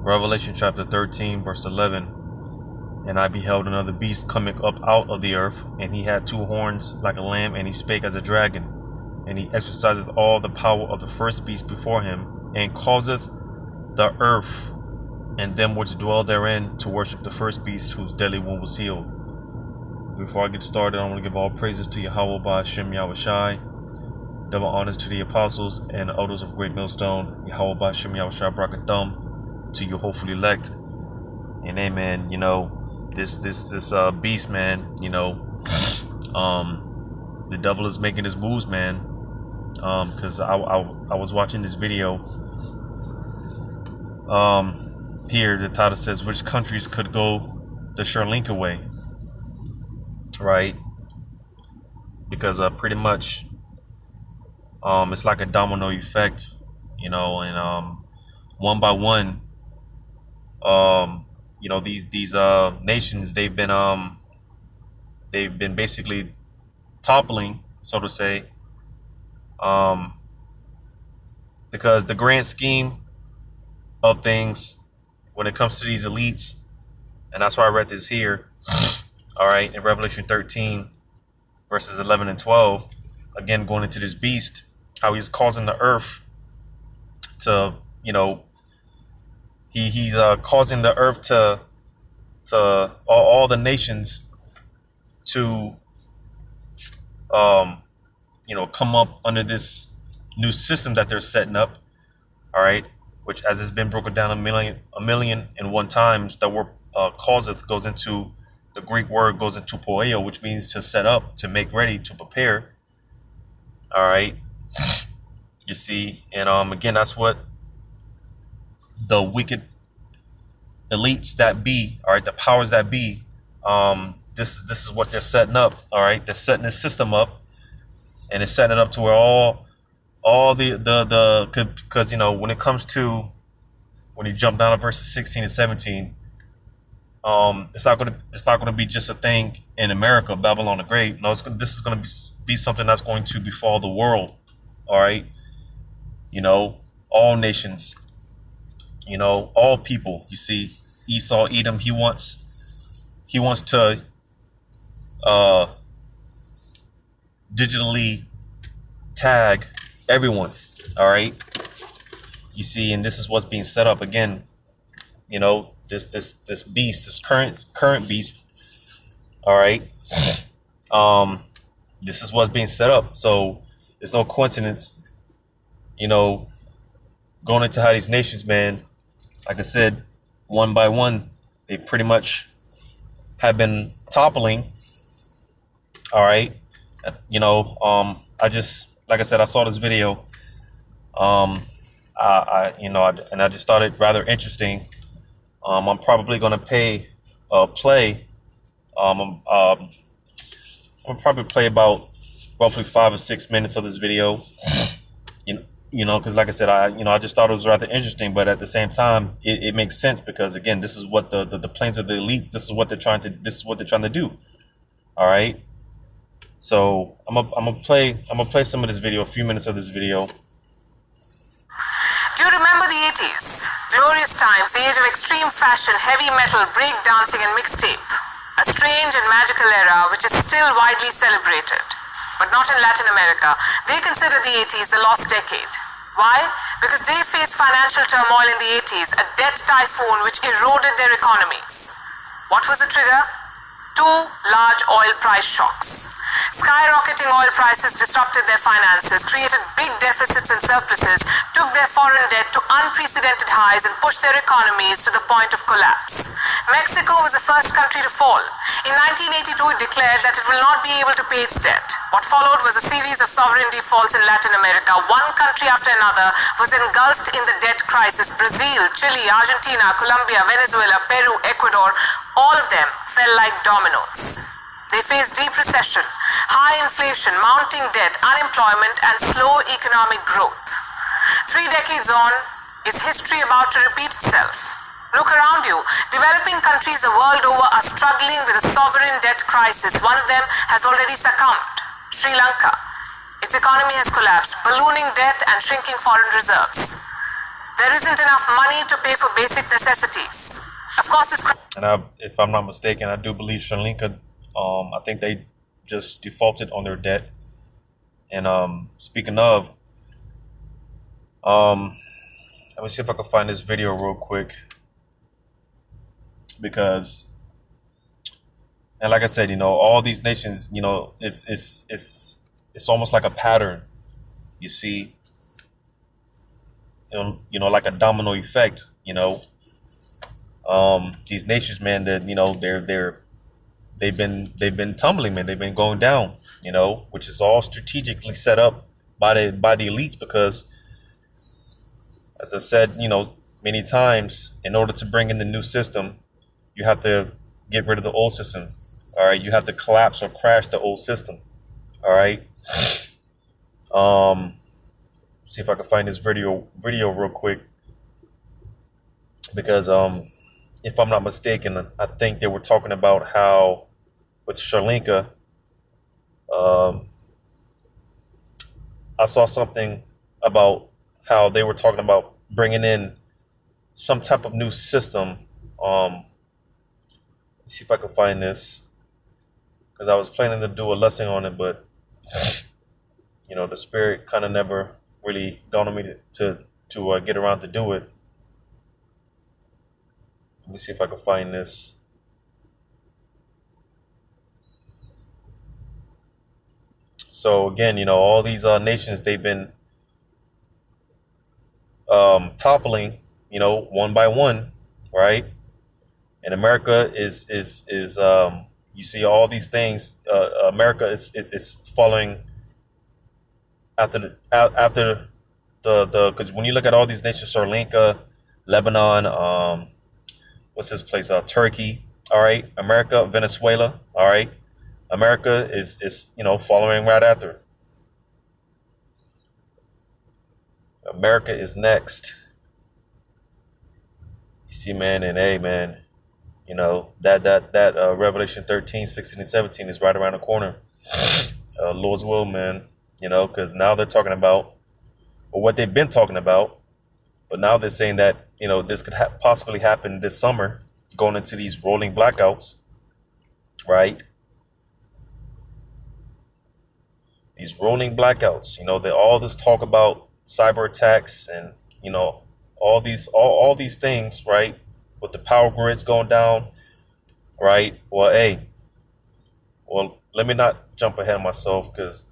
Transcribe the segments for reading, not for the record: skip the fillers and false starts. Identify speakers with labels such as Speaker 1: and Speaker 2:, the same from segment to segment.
Speaker 1: Revelation chapter 13, verse 11. And I beheld another beast coming up out of the earth, and he had two horns like a lamb, and he spake as a dragon. And he exerciseth all the power of the first beast before him, and causeth the earth and them which dwell therein to worship the first beast, whose deadly wound was healed. Before I get started, I want to give all praises to Yahweh by Hashem Yahushai. Double honors to the apostles and the elders of Great Millstone. Yahweh by Hashem Yahushai Brakathum to you hopefully elect. And amen. You know, this beast, man, you know, the devil is making his moves, man. Because I was watching this video. Here the title says, which countries could go the Sri Lanka way, right? Because pretty much it's like a domino effect, you know, and one by one, you know, these nations, they've been basically toppling, so to say, because the grand scheme of things when it comes to these elites, and that's why I read this here, all right, in Revelation 13, verses 11 and 12, again, going into this beast, how he's causing the earth to, you know, he's causing the earth to all the nations to, you know, come up under this new system that they're setting up, all right, which, as it's been broken down a million and one times, that word causeth goes into, the Greek word goes into poeo, which means to set up, to make ready, to prepare. All right, you see, and again, that's what the wicked elites that be, all right, the powers that be, this is what they're setting up. All right, they're setting this system up, and it's setting it up to where all the because, you know, when it comes to, when you jump down to verses 16 and 17, it's not gonna be just a thing in America, Babylon the Great. No, this is gonna be something that's going to befall the world. All right, you know, all nations, you know, all people. You see, Esau, Edom, he wants to digitally tag everyone. All right, you see, and this is what's being set up again. You know, this beast, this current beast. All right, this is what's being set up. So it's no coincidence, you know, going into how these nations, man, like I said, one by one, they pretty much have been toppling. All right, you know, I just, like I said, I saw this video, you know, and I just thought it rather interesting. I'm probably gonna play. I'm gonna probably play about roughly 5 or 6 minutes of this video. You know, because like I said, I just thought it was rather interesting, but at the same time, it makes sense, because again, this is what the plans of the elites. This is what they're trying to do. All right. So I'm gonna play some of this video, a few minutes of this video.
Speaker 2: Do you remember the 80s? Glorious times, the age of extreme fashion, heavy metal, break dancing and mixtape. A strange and magical era which is still widely celebrated. But not in Latin America. They consider the 80s the lost decade. Why? Because they faced financial turmoil in the 80s, a debt typhoon which eroded their economies. What was the trigger? 2 large oil price shocks. Skyrocketing oil prices disrupted their finances, created big deficits and surpluses, took their foreign debt to unprecedented highs and pushed their economies to the point of collapse. Mexico was the first country to fall. In 1982, it declared that it will not be able to pay its debt. What followed was a series of sovereign defaults in Latin America. One country after another was engulfed in the debt crisis. Brazil, Chile, Argentina, Colombia, Venezuela, Peru, Ecuador, all of them fell like dominoes. They faced deep recession, high inflation, mounting debt, unemployment, and slow economic growth. 3 decades on, is history about to repeat itself? Look around you. Developing countries the world over are struggling with a sovereign debt crisis. One of them has already succumbed. Sri Lanka. Its economy has collapsed, ballooning debt and shrinking foreign reserves. There isn't enough money to pay for basic necessities. Of course, this.
Speaker 1: And if I'm not mistaken, I do believe Sri Lanka, I think they just defaulted on their debt. And speaking of, let me see if I can find this video real quick. Because, and like I said, all these nations, it's almost like a pattern. You see, like a domino effect. These nations, man, that they've been tumbling, man. They've been going down. Which is all strategically set up by the elites, because, as I've said, many times, in order to bring in the new system, you have to get rid of the old system. All right, you have to collapse or crash the old system. All right. See if I can find this video real quick, because if I'm not mistaken, I think they were talking about how with Sri Lanka, I saw something about how they were talking about bringing in some type of new system. See if I can find this, because I was planning to do a lesson on it, but the spirit kind of never really dawned on me to get around to do it. Let me see if I can find this. So again, all these nations, they've been toppling, one by one, right? And America is you see all these things. America is following after the because when you look at all these nations, Sri Lanka, Lebanon, what's this place? Turkey. All right, America, Venezuela. All right, America is following right after. America is next. You see, man, and hey, man. That Revelation 13, 16, and 17 is right around the corner. Lord's will, man. Because now they're talking about, or what they've been talking about, but now they're saying that, this could possibly happen this summer, going into these rolling blackouts, right? These rolling blackouts, all this talk about cyber attacks and, all these things, right? With the power grids going down, right? Well, let me not jump ahead of myself, because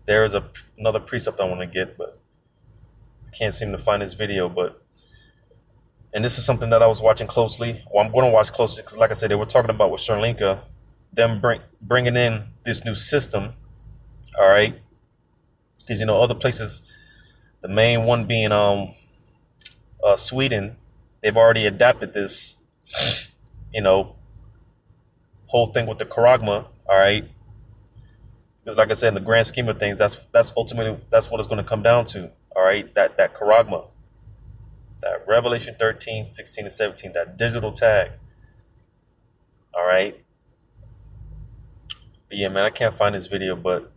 Speaker 1: there is another precept I want to get, but I can't seem to find this video. And this is something that I was watching closely. Well, I'm going to watch closely, because like I said, they were talking about with Sri Lanka, them bringing in this new system, all right? Because, other places, the main one being Sweden, they've already adapted this, whole thing with the charagma, all right? Because like I said, in the grand scheme of things, that's ultimately what it's going to come down to, all right? That charagma, that Revelation 13, 16, and 17, that digital tag, all right? But yeah, man, I can't find this video, but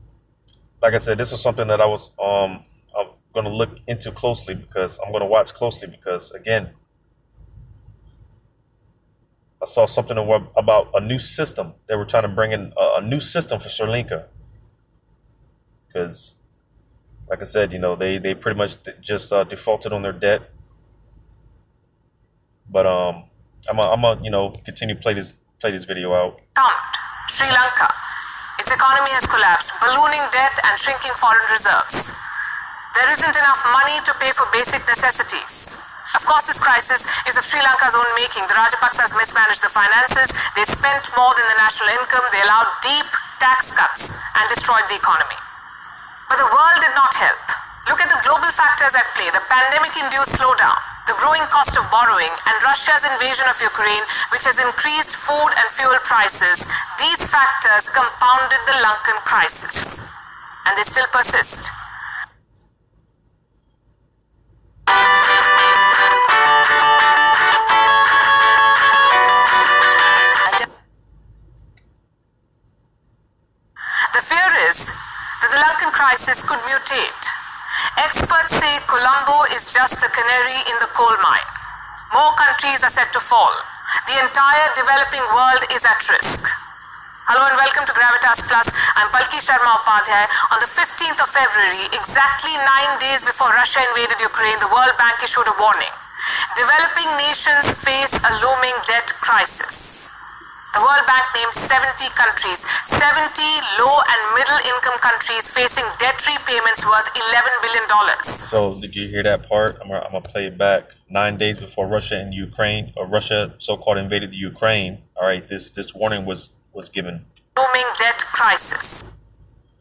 Speaker 1: like I said, this is something that I'm going to look into closely, because I'm going to watch closely, because again, I saw something about a new system. They were trying to bring in a new system for Sri Lanka, because like I said, they pretty much just defaulted on their debt. But I'm gonna continue play this video out.
Speaker 2: Sri Lanka. Its economy has collapsed, ballooning debt and shrinking foreign reserves. There isn't enough money to pay for basic necessities. Of course, this crisis is of Sri Lanka's own making. The Rajapaksas mismanaged the finances, they spent more than the national income, they allowed deep tax cuts and destroyed the economy. But the world did not help. Look at the global factors at play: the pandemic-induced slowdown, the growing cost of borrowing, and Russia's invasion of Ukraine, which has increased food and fuel prices. These factors compounded the Lankan crisis, and they still persist. The fear is that the Lankan crisis could mutate. Experts say Colombo canary in the coal mine. More countries are set to fall. The entire developing world is at risk. Hello and welcome to Gravitas Plus. I'm Palki Sharma Upadhyay. On the 15th of February, exactly 9 days before Russia invaded Ukraine, the World Bank issued a warning. Developing nations face a looming debt crisis. The World Bank named 70 countries, 70 low and middle income countries facing debt repayments worth $11 billion.
Speaker 1: So did you hear that part? I'm gonna play it back. 9 days before Russia and Ukraine, or Russia so-called invaded the Ukraine. All right, this warning was given.
Speaker 2: Looming debt crisis.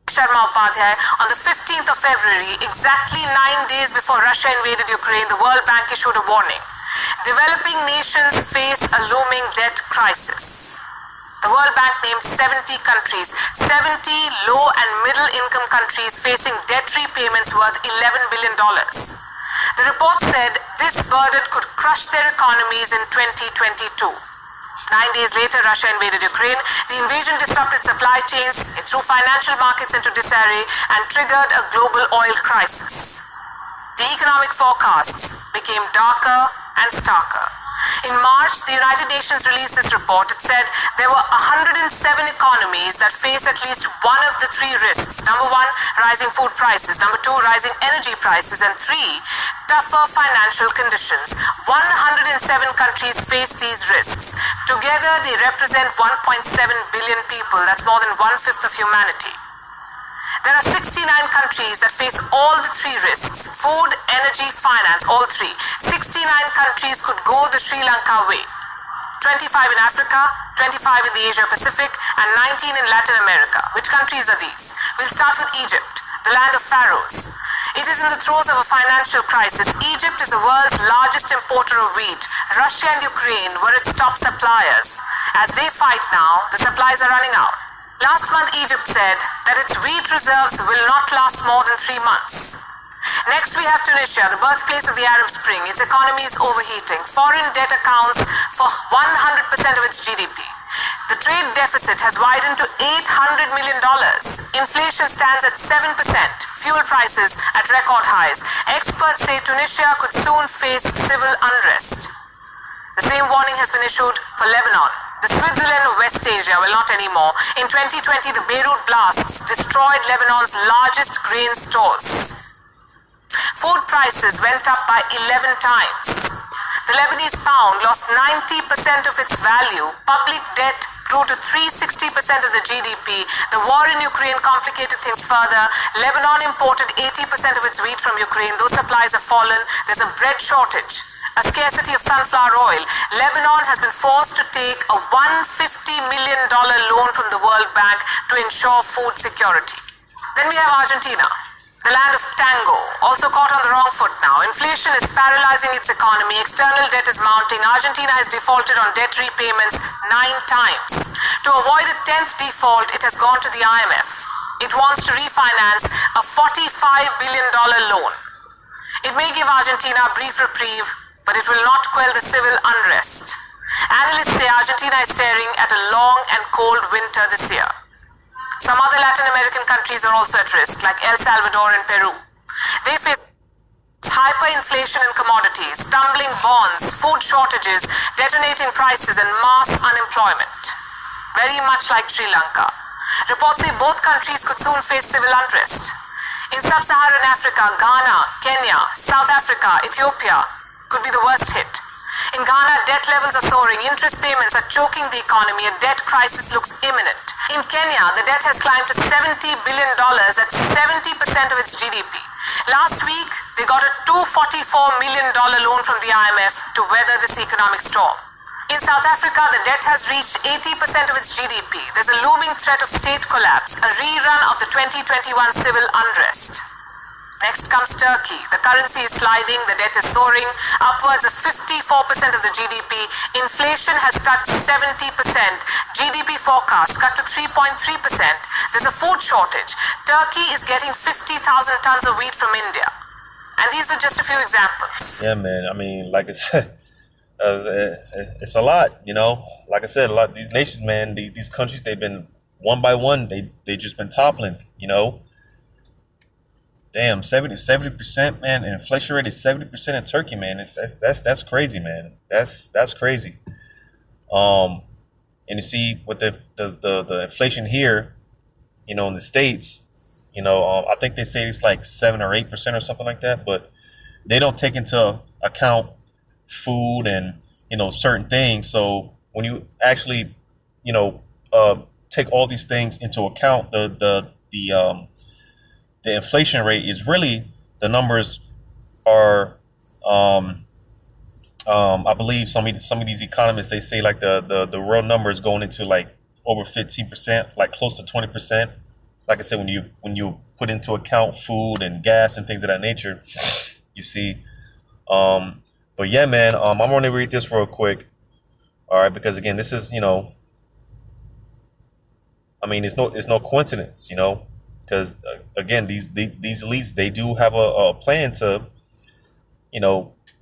Speaker 2: Sharma Upadhyay. On the 15th of February, exactly 9 days before Russia invaded Ukraine, the World Bank issued a warning. Developing nations face a looming debt crisis. The World Bank named 70 countries, 70 low and middle income countries facing debt repayments worth $11 billion. The report said this burden could crush their economies in 2022. 9 days later, Russia invaded Ukraine. The invasion disrupted supply chains, it threw financial markets into disarray, and triggered a global oil crisis. The economic forecasts became darker and starker. In March, the United Nations released this report. It said there were 107 economies that face at least one of the three risks. Number one, rising food prices. Number two, rising energy prices. And three, tougher financial conditions. 107 countries face these risks. Together, they represent 1.7 billion people. That's more than 1/5 of humanity. There are 69 countries that face all the three risks: food, energy, finance, all three. 69 countries could go the Sri Lanka way. 25 in Africa, 25 in the Asia Pacific, and 19 in Latin America. Which countries are these? We'll start with Egypt, the land of pharaohs. It is in the throes of a financial crisis. Egypt is the world's largest importer of wheat. Russia and Ukraine were its top suppliers. As they fight now, the supplies are running out. Last month, Egypt said that its wheat reserves will not last more than 3 months. Next, we have Tunisia, the birthplace of the Arab Spring. Its economy is overheating. Foreign debt accounts for 100% of its GDP. The trade deficit has widened to $800 million. Inflation stands at 7%. Fuel prices at record highs. Experts say Tunisia could soon face civil unrest. The same warning has been issued for Lebanon. The Switzerland of West Asia will not anymore. In 2020, the Beirut blasts destroyed Lebanon's largest grain stores. Food prices went up by 11 times. The Lebanese pound lost 90% of its value. Public debt grew to 360% of the GDP. The war in Ukraine complicated things further. Lebanon imported 80% of its wheat from Ukraine. Those supplies have fallen. There's a bread shortage. A scarcity of sunflower oil. Lebanon has been forced to take a $150 million loan from the World Bank to ensure food security. Then we have Argentina, the land of tango, also caught on the wrong foot now. Inflation is paralyzing its economy. External debt is mounting. Argentina has defaulted on debt repayments 9 times. To avoid a 10th default, it has gone to the IMF. It wants to refinance a $45 billion loan. It may give Argentina a brief reprieve, but it will not quell the civil unrest. Analysts say Argentina is staring at a long and cold winter this year. Some other Latin American countries are also at risk, like El Salvador and Peru. They face hyperinflation in commodities, tumbling bonds, food shortages, detonating prices, and mass unemployment. Very much like Sri Lanka. Reports say both countries could soon face civil unrest. In sub-Saharan Africa, Ghana, Kenya, South Africa, Ethiopia could be the worst hit. In Ghana, debt levels are soaring. Interest payments are choking the economy. A debt crisis looks imminent. In Kenya, the debt has climbed to $70 billion. That's 70% of its GDP. Last week, they got a $244 million loan from the IMF to weather this economic storm. In South Africa, the debt has reached 80% of its GDP. There's a looming threat of state collapse, a rerun of the 2021 civil unrest. Next comes Turkey. The currency is sliding, the debt is soaring, upwards of 54% of the GDP. Inflation has touched 70%. GDP forecast cut to 3.3%. There's a food shortage. Turkey is getting 50,000 tons of wheat from India. And these are just a few examples.
Speaker 1: Yeah, man. I mean, like I said, it's a lot, you know. Like I said, a lot of these nations, man, these countries, they've been one by one, they just been toppling, you know. damn, 70%, man. And inflation rate is 70% in Turkey, man. That's crazy, man. That's crazy. And you see with the inflation here, in the States, I think they say it's like 7 or 8% or something like that, but they don't take into account food and certain things. So when you actually take all these things into account, the inflation rate is really, the numbers are I believe some of these economists, they say like the real number is going into like over 15%, like close to 20%. Like I said, when you put into account food and gas and things of that nature, you see. But yeah, man, I'm going to read this real quick. All right, because again, this is, I mean, it's no coincidence, because again, these elites, they do have a plan to,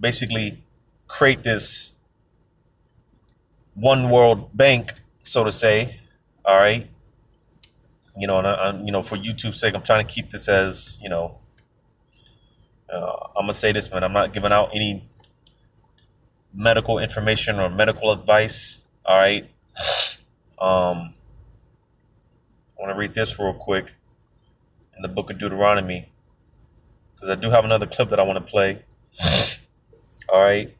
Speaker 1: basically create this one world bank, so to say. All right. And for YouTube's sake, I'm trying to keep this as, I'm gonna say this, man. I'm not giving out any medical information or medical advice. All right. I want to read this real quick in the book of Deuteronomy, because I do have another clip that I want to play. All right.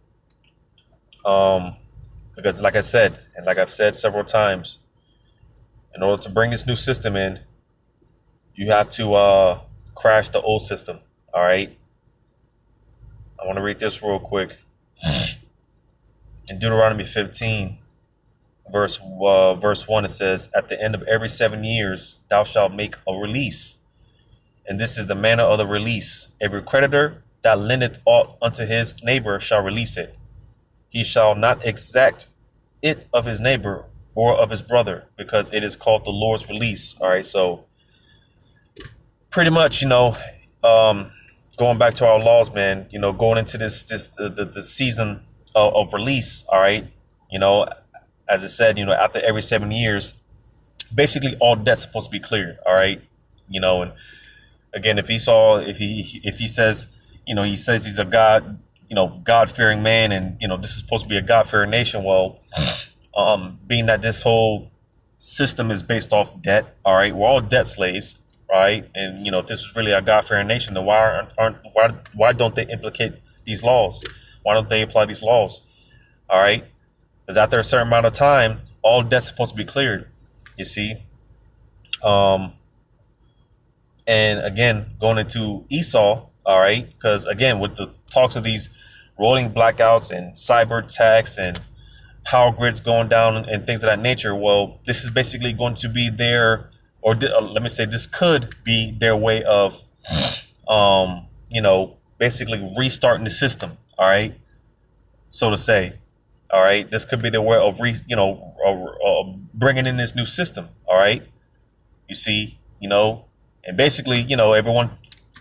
Speaker 1: Because like I said, and like I've said several times, in order to bring this new system in, you have to crash the old system. All right. I want to read this real quick. In Deuteronomy 15, verse 1, it says, "At the end of every 7 years, thou shalt make a release. And this is the manner of the release. Every creditor that lendeth aught unto his neighbor shall release it. He shall not exact it of his neighbor or of his brother, because it is called the Lord's release." All right. So pretty much, going back to our laws, man, going into the season of release. All right. As I said, after every 7 years, basically all debt's supposed to be cleared. All right. And again, if he says, he says he's a God-fearing man, and this is supposed to be a God-fearing nation. Well, being that this whole system is based off debt, all right, we're all debt slaves, right? And if this is really a God-fearing nation, then why don't they implicate these laws? Why don't they apply these laws? All right, because after a certain amount of time, all debt's supposed to be cleared. You see. And again, going into Esau, all right, because again, with the talks of these rolling blackouts and cyber attacks and power grids going down and things of that nature, well, this is basically going to be let me say, this could be their way of, basically restarting the system, all right, so to say, all right. This could be their way of bringing in this new system, all right. You see, and basically, everyone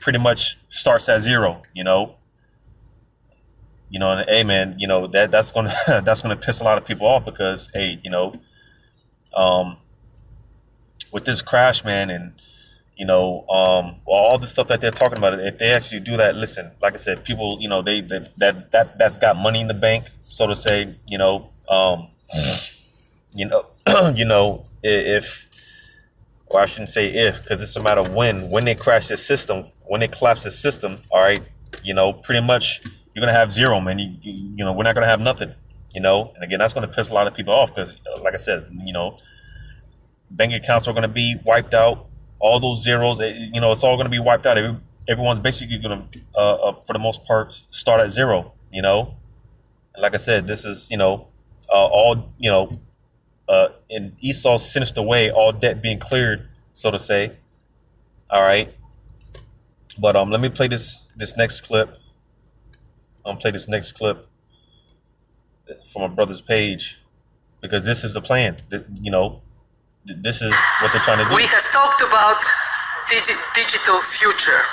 Speaker 1: pretty much starts at zero, and hey, man, that's gonna piss a lot of people off, because hey, with this crash, man, and all the stuff that they're talking about, if they actually do that, listen, like I said, people, that's got money in the bank, so to say, if, or I shouldn't say if, because it's a matter of when they crash this system, when they collapse this system, all right, pretty much you're going to have zero, man. We're not going to have nothing, and again, that's going to piss a lot of people off, because like I said, bank accounts are going to be wiped out. All those zeros, it's all going to be wiped out. Everyone's basically going to, for the most part, start at zero, And like I said, this is, all, in Esau's sinister way, all debt being cleared, so to say. All right. But let me play this next clip. I'm gonna play this next clip from my brother's page, because this is the plan. This is what they're trying to do.
Speaker 3: We have talked about the digital future.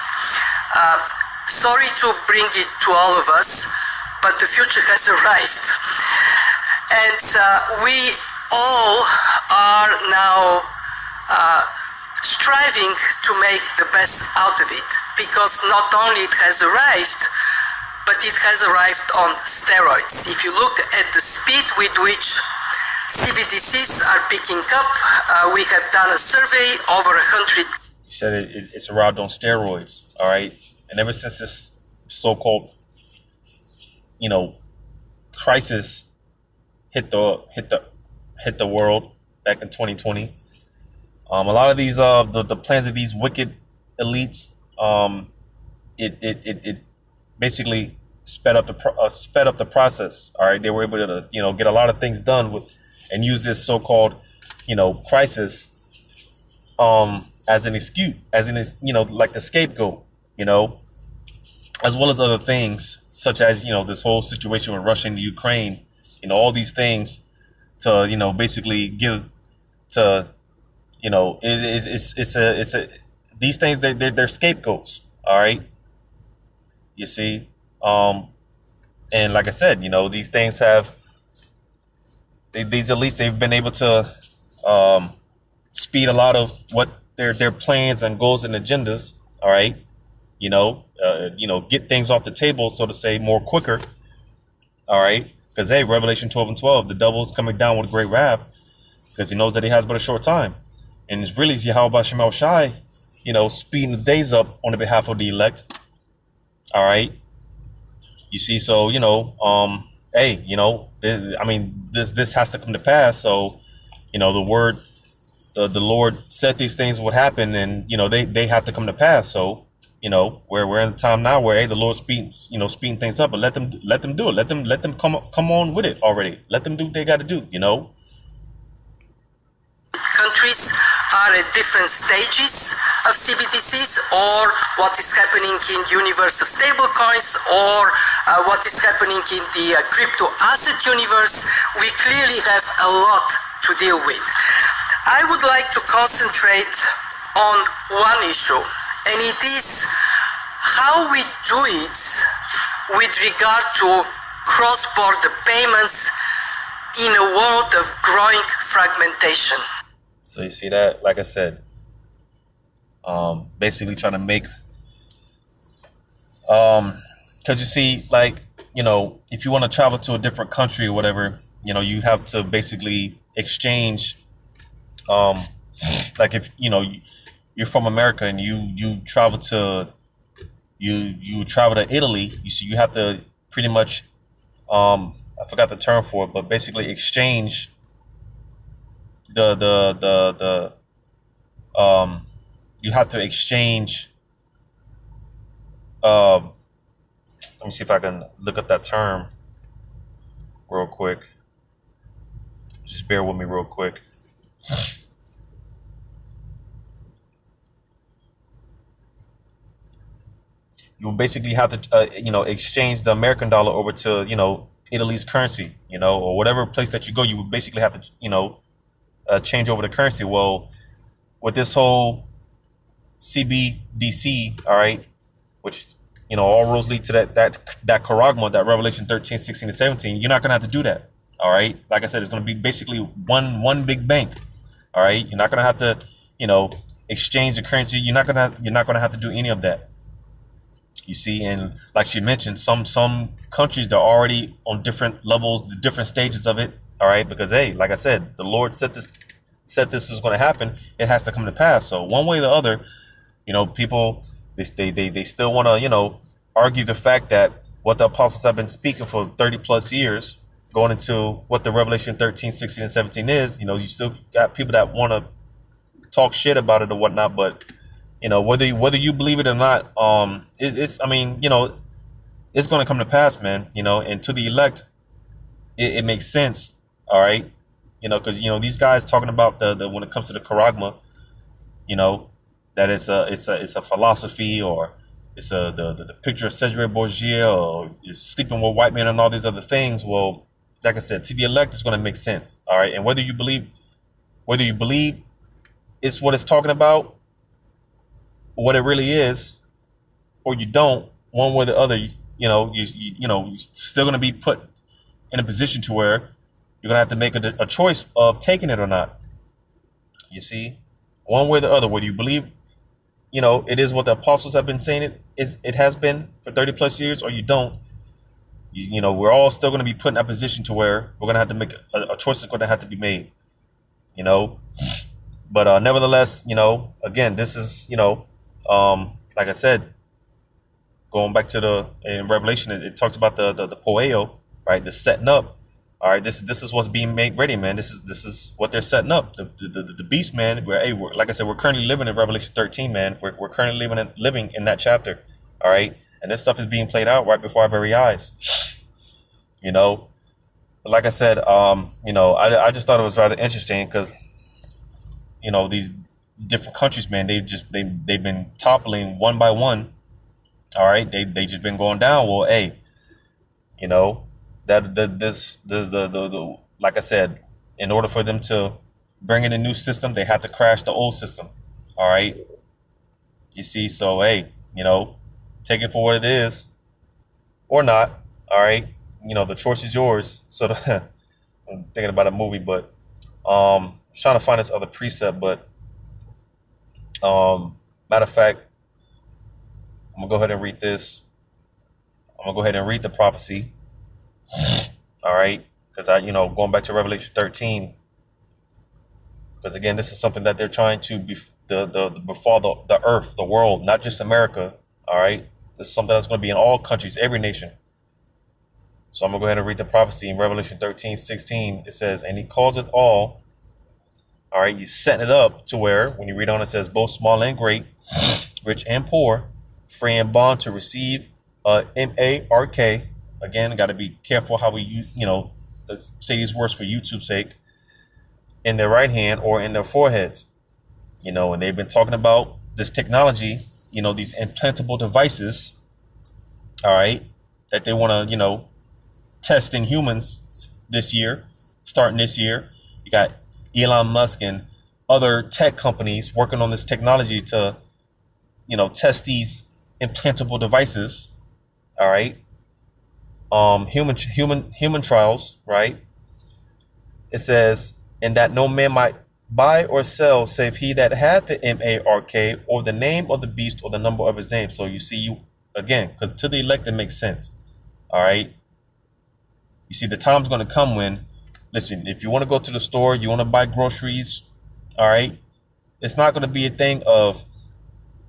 Speaker 3: Sorry to bring it to all of us, but the future has arrived. And we all are now striving to make the best out of it. because not only it has arrived, but it has arrived on steroids. If you look at the speed with which CBDCs are picking up, we have done a survey over 100.
Speaker 1: You said it's arrived on steroids, all right? And ever since this so-called, crisis hit the world back in 2020, a lot of these the plans of these wicked elites, it basically sped up the process. All right, they were able to get a lot of things done and use this so-called crisis as an excuse, like the scapegoat, as well as other things such as this whole situation with Russia and Ukraine, all these things to basically give to it's a these things they're scapegoats. All right, you see, and like I said, these things have these elites, they've been able to speed a lot of what their plans and goals and agendas. All right, get things off the table, so to say, more quicker. All right, because hey, Revelation 12:12, the devil is coming down with great wrath, because he knows that he has but a short time, and it's really Yahweh Shema Shai, speeding the days up on the behalf of the elect. All right, you see, so hey, this has to come to pass. So, the Lord said these things would happen, and they have to come to pass. So, we're in a time now where, hey, the Lord's speeding things up, but let them do it. Let them come on with it already. Let them do what they got to do.
Speaker 3: Countries are at different stages of CBDCs, or what is happening in universe of stablecoins, or what is happening in the crypto asset universe. We clearly have a lot to deal with. I would like to concentrate on one issue, and it is how we do it with regard to cross-border payments in a world of growing fragmentation.
Speaker 1: So you see that, like I said, basically trying to make, because you see, like, if you want to travel to a different country or whatever, you have to basically exchange, like if, you're from America and you travel to, you travel to Italy, you have to pretty much, I forgot the term for it, but basically exchange you have to exchange, let me see if I can look up that term real quick. Just bear with me real quick. You basically have to, exchange the American dollar over to, Italy's currency, or whatever place that you go, you would basically have to, change over the currency. Well, with this whole CBDC, all right, which, all roads lead to that charagma, that Revelation 13, 16, and 17, you're not going to have to do that. All right. Like I said, it's going to be basically one big bank. All right. You're not going to have to, exchange the currency. You're not going to have to do any of that. You see, and like she mentioned, some countries, they're already on different levels, the different stages of it. All right, because hey, like I said, the Lord said this was going to happen. It has to come to pass. So one way or the other, people they still want to argue the fact that what the apostles have been speaking for 30 plus years, going into what the Revelation 13, 16, and 17 is. You still got people that want to talk shit about it or whatnot, but whether you believe it or not, it's going to come to pass, man. And to the elect, it makes sense. All right, because these guys talking about the when it comes to the charagma, that it's a philosophy, or it's the picture of Cesare Borgia, or is sleeping with white men and all these other things. Well, like I said, to the elect, it's going to make sense. All right, and whether you believe it's what it's talking about, what it really is, or you don't, one way or the other, you're still going to be put in a position to where you're going to have to make a choice of taking it or not. You see, one way or the other, whether you believe it is what the apostles have been saying it has been for 30 plus years, or you don't, we're all still going to be put in that position to where we're going to have to make a choice is going to have to be made, you know. But nevertheless, again, this is, like I said, going back to in Revelation, it talks about the poeo, right? The setting up. All right, this is what's being made ready, man. This is what they're setting up. The beast, man. Like I said, we're currently living in Revelation 13, man. We're currently living in that chapter. All right, and this stuff is being played out right before our very eyes. But like I said, I just thought it was rather interesting because, these different countries, man, they've been toppling one by one. All right, they just been going down. Well, hey, the like I said, in order for them to bring in a new system, they have to crash the old system. All right, you see, so hey, take it for what it is, or not. All right, the choice is yours. So I'm thinking about a movie, but trying to find this other precept, but matter of fact, I'm gonna go ahead and read this. I'm gonna go ahead and read the prophecy. All right, because going back to Revelation 13, because again, this is something that they're trying to befall the earth, the world, not just America. All right, this is something that's going to be in all countries, every nation. So I'm gonna go ahead and read the prophecy in Revelation 13:16. It says, "And he calls it all." All right, he's setting it up to where when you read on, it says, "Both small and great, rich and poor, free and bond to receive MARK." Again, got to be careful how we use, say these words for YouTube's sake. In their right hand or in their foreheads, and they've been talking about this technology, these implantable devices. All right, that they want to, test in humans this year, starting this year. You got Elon Musk and other tech companies working on this technology to, test these implantable devices. All right. Human trials, right? It says, "And that no man might buy or sell save he that had the MARK or the name of the beast or the number of his name." So you see, again, because to the elect it makes sense. All right. You see, the time's going to come when, listen, if you want to go to the store, you want to buy groceries, all right, it's not going to be a thing of,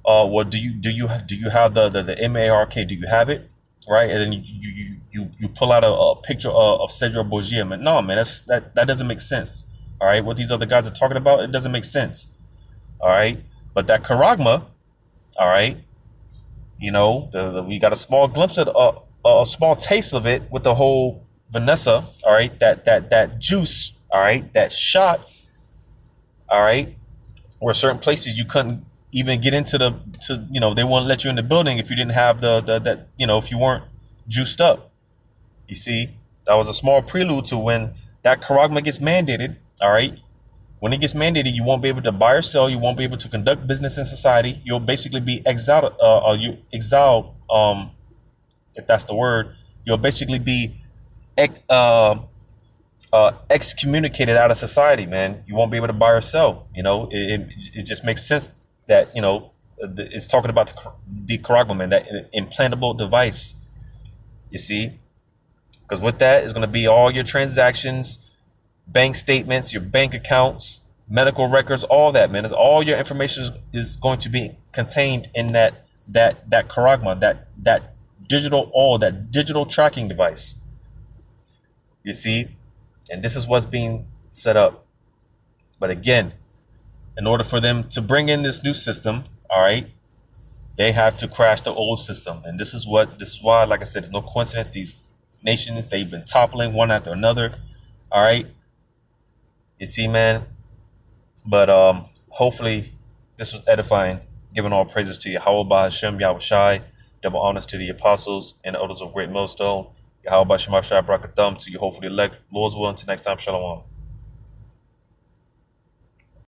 Speaker 1: well, do you have the MARK? Do you have it? Right, and then you pull out a picture of Cedric Borgia. Man, no, man, that doesn't make sense. All right, what these other guys are talking about, it doesn't make sense. All right, but that charagma, all right, we got a small glimpse of a small taste of it with the whole Vanessa. All right, that juice. All right, that shot. All right, where certain places you couldn't even get into they won't let you in the building if you didn't have if you weren't juiced up. You see, that was a small prelude to when that charagma gets mandated. All right, when it gets mandated, you won't be able to buy or sell. You won't be able to conduct business in society. You'll basically be exiled. If that's the word. You'll basically be excommunicated out of society, man. You won't be able to buy or sell. It just makes sense that it's talking about the charagma, man, that implantable device. You see, because with that is going to be all your transactions, bank statements, your bank accounts, medical records, all that, man. All your information is going to be contained in that charagma, that digital tracking device. You see, and this is what's being set up. But again, in order for them to bring in this new system, all right, they have to crash the old system. And this is why, like I said, it's no coincidence. These nations, they've been toppling one after another. All right. You see, man. But hopefully this was edifying, giving all praises to Yahweh Hashem, Yahweh Shai, double honors to the apostles and the elders of Great Millstone. Yahweh Shai Brakathum to you, hopefully elect. Lord's will, until next time, Shalom.